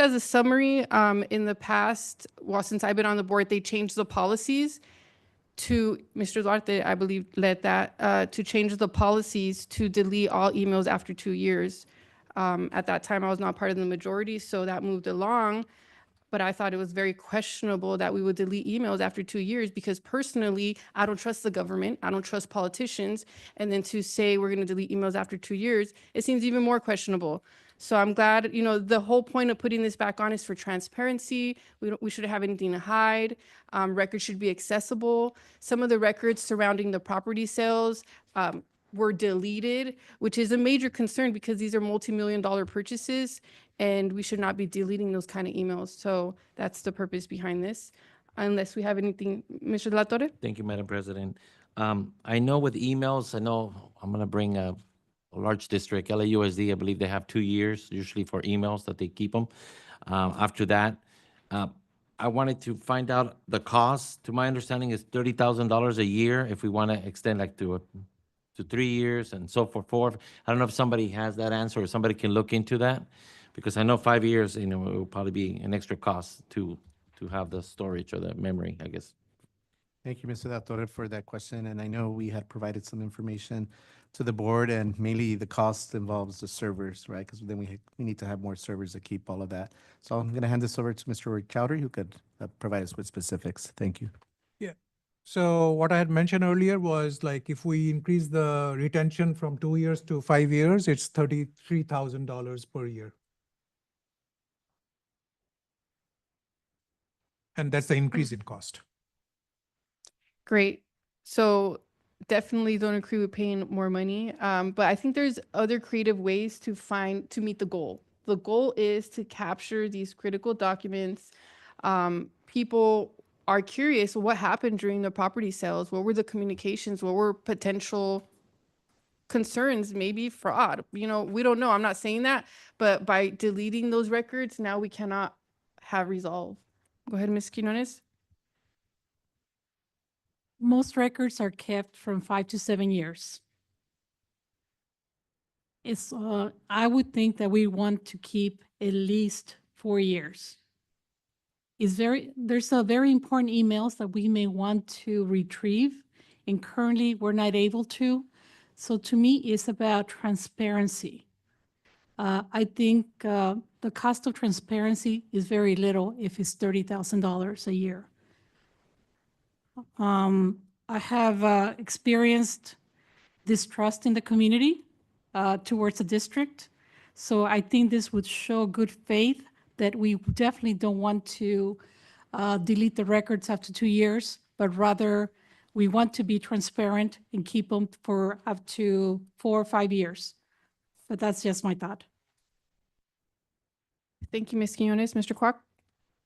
as a summary, in the past, well, since I've been on the board, they changed the policies to, Mr. Duarte, I believe, led that, to change the policies to delete all emails after 2 years. At that time, I was not part of the majority, so that moved along. But I thought it was very questionable that we would delete emails after 2 years, because personally, I don't trust the government. I don't trust politicians. And then to say we're going to delete emails after 2 years, it seems even more questionable. So I'm glad, the whole point of putting this back on is for transparency. We shouldn't have anything to hide. Records should be accessible. Some of the records surrounding the property sales were deleted, which is a major concern because these are multi-million-dollar purchases, and we should not be deleting those kind of emails. So that's the purpose behind this. Unless we have anything, Mr. De La Torre? Thank you, Madam President. I know with emails, I know I'm gonna bring a large district, LAUSD, I believe they have 2 years usually for emails that they keep them. After that, I wanted to find out the cost. To my understanding, is $30,000 a year if we want to extend like to 3 years and so forth. I don't know if somebody has that answer or somebody can look into that, because I know 5 years, it will probably be an extra cost to have the storage or the memory, I guess. Thank you, Mr. De La Torre, for that question. And I know we had provided some information to the board, and mainly the cost involves the servers, right? Because then we need to have more servers to keep all of that. So I'm going to hand this over to Mr. Roychowdhury, who could provide us with specifics. Thank you. Yeah. So what I had mentioned earlier was, like, if we increase the retention from 2 years to 5 years, it's $33,000 per year. And that's the increase in cost. Great. So definitely don't agree with paying more money. But I think there's other creative ways to meet the goal. The goal is to capture these critical documents. People are curious, what happened during the property sales? What were the communications? What were potential concerns? Maybe fraud. We don't know. I'm not saying that. But by deleting those records, now we cannot have resolve. Go ahead, Ms. Quinones. Most records are kept from 5 to 7 years. I would think that we want to keep at least 4 years. There's a very important emails that we may want to retrieve, and currently we're not able to. So to me, it's about transparency. I think the cost of transparency is very little if it's $30,000 a year. I have experienced distrust in the community towards the district. So I think this would show good faith that we definitely don't want to delete the records after 2 years, but rather we want to be transparent and keep them for up to 4 or 5 years. But that's just my thought. Thank you, Ms. Quinones. Mr. Kwok?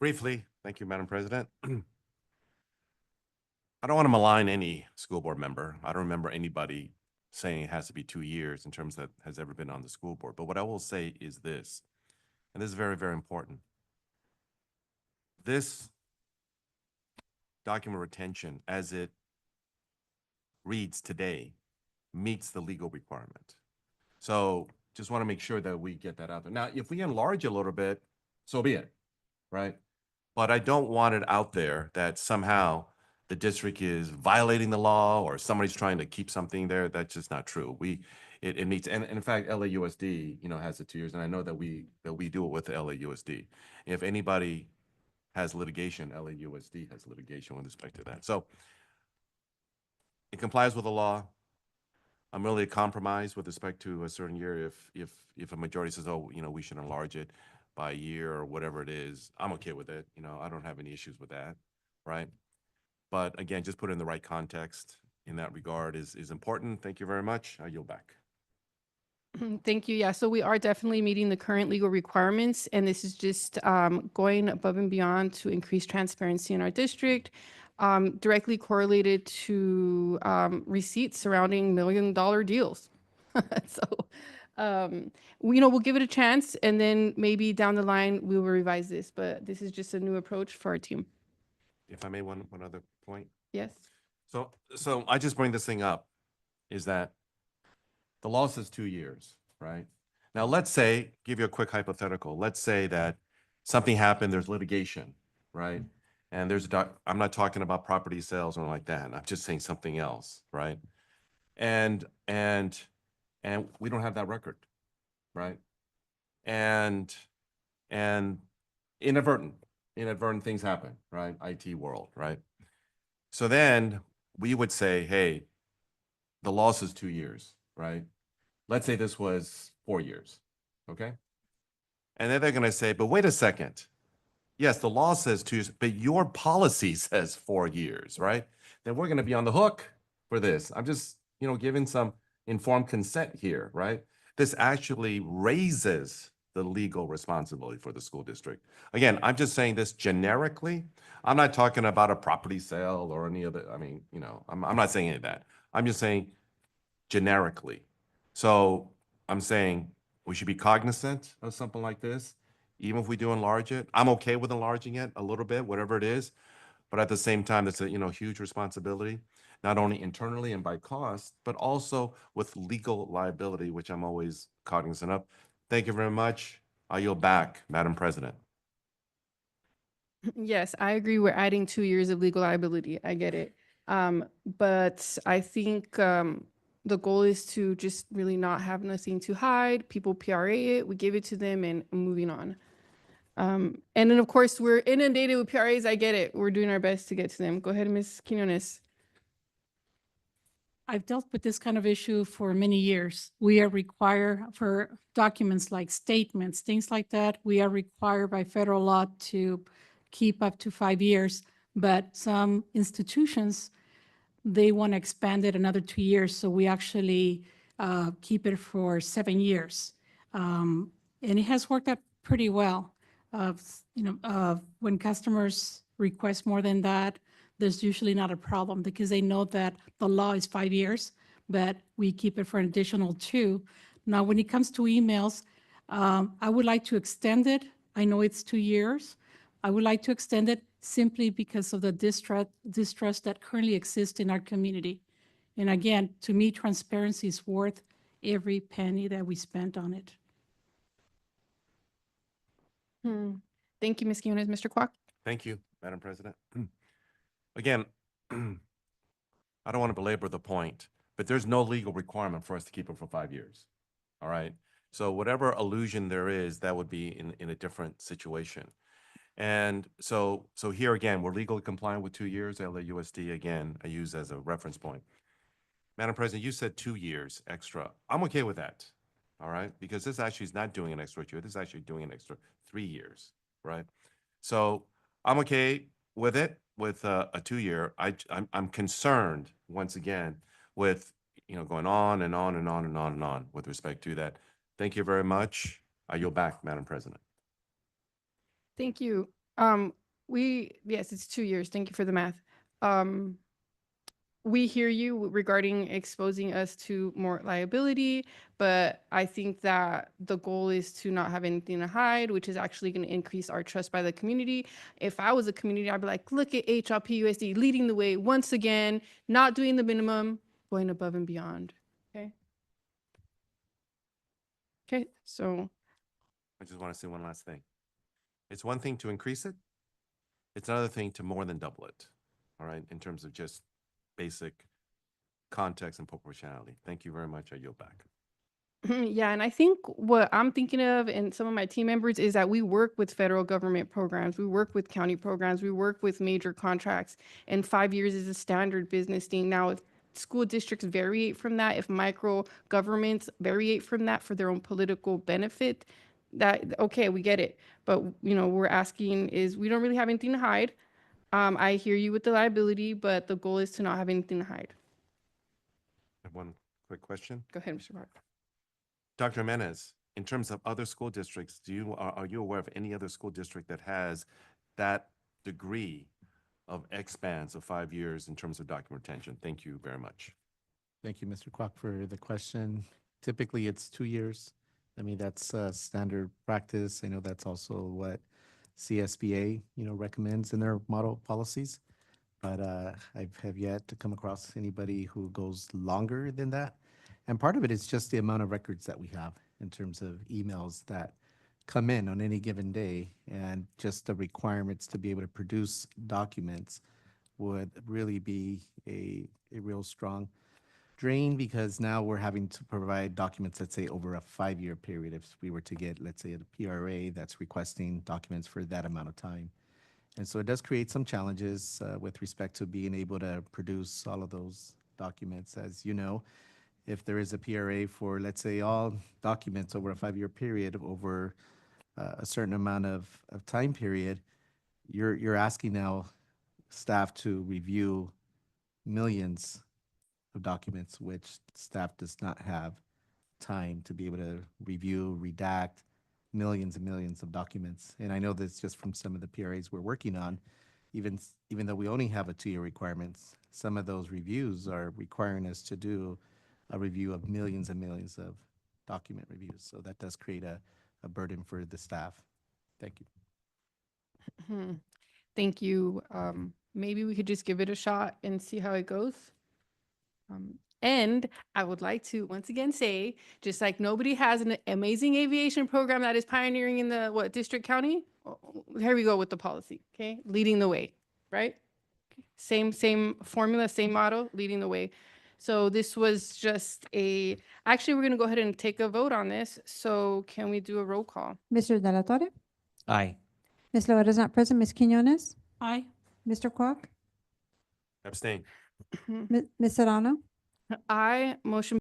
Briefly, thank you, Madam President. I don't want to malign any school board member. I don't remember anybody saying it has to be 2 years in terms that has ever been on the school board. But what I will say is this, and this is very, very important. This document retention, as it reads today, meets the legal requirement. So just want to make sure that we get that out there. Now, if we enlarge a little bit, so be it, right? But I don't want it out there that somehow the district is violating the law or somebody's trying to keep something there. That's just not true. It meets, and in fact, LAUSD, has the 2 years, and I know that we do it with the LAUSD. If anybody has litigation, LAUSD has litigation with respect to that. So it complies with the law. I'm really a compromise with respect to a certain year. If a majority says, oh, we should enlarge it by a year or whatever it is, I'm okay with it. I don't have any issues with that, right? But again, just put it in the right context in that regard is important. Thank you very much. I yield back. Thank you. Yeah, so we are definitely meeting the current legal requirements, and this is just going above and beyond to increase transparency in our district, directly correlated to receipts surrounding $1 million deals. So, we'll give it a chance, and then maybe down the line we will revise this. But this is just a new approach for our team. If I may, one other point. Yes. So I just bring this thing up is that the law says 2 years, right? Now, let's say, give you a quick hypothetical. Let's say that something happened, there's litigation, right? And I'm not talking about property sales or like that. I'm just saying something else, right? And we don't have that record, right? And and inadvertent things happen, right? IT world, right? So then we would say, hey, the loss is 2 years, right? Let's say this was 4 years, okay? And then they're gonna say, but wait a second. Yes, the law says 2 years, but your policy says 4 years, right? Then we're gonna be on the hook for this. I'm just, giving some informed consent here, right? This actually raises the legal responsibility for the school district. Again, I'm just saying this generically. I'm not talking about a property sale or any other, I'm not saying any of that. I'm just saying generically. So I'm saying we should be cognizant of something like this, even if we do enlarge it. I'm okay with enlarging it a little bit, whatever it is. But at the same time, it's a huge responsibility, not only internally and by cost, but also with legal liability, which I'm always cognizant of. Thank you very much. I yield back, Madam President. Yes, I agree. We're adding 2 years of legal liability. I get it. But I think the goal is to just really not have nothing to hide. People PRA it, we give it to them, and moving on. And then, of course, we're inundated with PRAs. I get it. We're doing our best to get to them. Go ahead, Ms. Quinones. I've dealt with this kind of issue for many years. We are required for documents like statements, things like that. We are required by federal law to keep up to 5 years. But some institutions, they want to expand it another 2 years. So we actually keep it for 7 years. And it has worked out pretty well. When customers request more than that, there's usually not a problem because they know that the law is 5 years, but we keep it for an additional 2. Now, when it comes to emails, I would like to extend it. I know it's 2 years. I would like to extend it simply because of the distrust that currently exists in our community. And again, to me, transparency is worth every penny that we spent on it. Thank you, Ms. Quinones. Mr. Kwok? Thank you, Madam President. Again, I don't want to belabor the point, but there's no legal requirement for us to keep it for 5 years. All right. So whatever illusion there is, that would be in a different situation. And so here again, we're legally compliant with 2 years. LAUSD, again, I use as a reference point. Madam President, you said 2 years extra. I'm okay with that. All right. Because this actually is not doing an extra year. This is actually doing an extra 3 years. Right. So I'm okay with it, with a 2-year. I'm concerned once again with, going on and on and on and on and on with respect to that. Thank you very much. I yield back, Madam President. Thank you. Yes, it's 2 years. Thank you for the math. We hear you regarding exposing us to more liability, but I think that the goal is to not have anything to hide, which is actually going to increase our trust by the community. If I was a community, I'd be like, look at HLPUSD leading the way once again, not doing the minimum, going above and beyond. Okay. Okay, so I just want to say one last thing. It's one thing to increase it. It's another thing to more than double it. All right, in terms of just basic context and proportionality. Thank you very much. I yield back. yeah, and I think what I'm thinking of and some of my team members is that we work with federal government programs, we work with county programs, we work with major contracts, and 5 years is a standard business thing. Now, if school districts variate from that, if micro governments variate from that for their own political benefit, that okay, we get it. But we're asking is we don't really have anything to hide. I hear you with the liability, but the goal is to not have anything to hide. I have one quick question. Go ahead, Mr. Park. Dr. Jimenez, in terms of other school districts, are you aware of any other school district that has that degree of expanse of 5 years in terms of document retention? Thank you very much. Thank you, Mr. Kwok, for the question. Typically, it's 2 years. I mean, that's standard practice. I know that's also what CSBA, recommends in their model policies. But I have yet to come across anybody who goes longer than that. And part of it is just the amount of records that we have in terms of emails that come in on any given day, and just the requirements to be able to produce documents would really be a real strong drain, because now we're having to provide documents, let's say, over a 5-year period. If we were to get, let's say, a PRA that's requesting documents for that amount of time. And so it does create some challenges with respect to being able to produce all of those documents. As you know, if there is a PRA for, let's say, all documents over a 5-year period, over a certain amount of time period, you're asking now staff to review millions of documents, which staff does not have time to be able to review, redact millions and millions of documents. And I know this just from some of the PRAs we're working on, even though we only have a 2-year requirements, some of those reviews are requiring us to do a review of millions and millions of document reviews. So that does create a burden for the staff. Thank you. Thank you. Maybe we could just give it a shot and see how it goes. And I would like to once again say, just like nobody has an amazing aviation program that is pioneering in the district county, here we go with the policy, okay? Leading the way, right? Same formula, same motto, leading the way. So this was just actually, we're gonna go ahead and take a vote on this. So can we do a roll call? Mr. De La Torre? Aye. Ms. Loera is not present. Ms. Quinones? Aye. Mr. Quoc? Abstain. Ms. Serrano? Aye, motion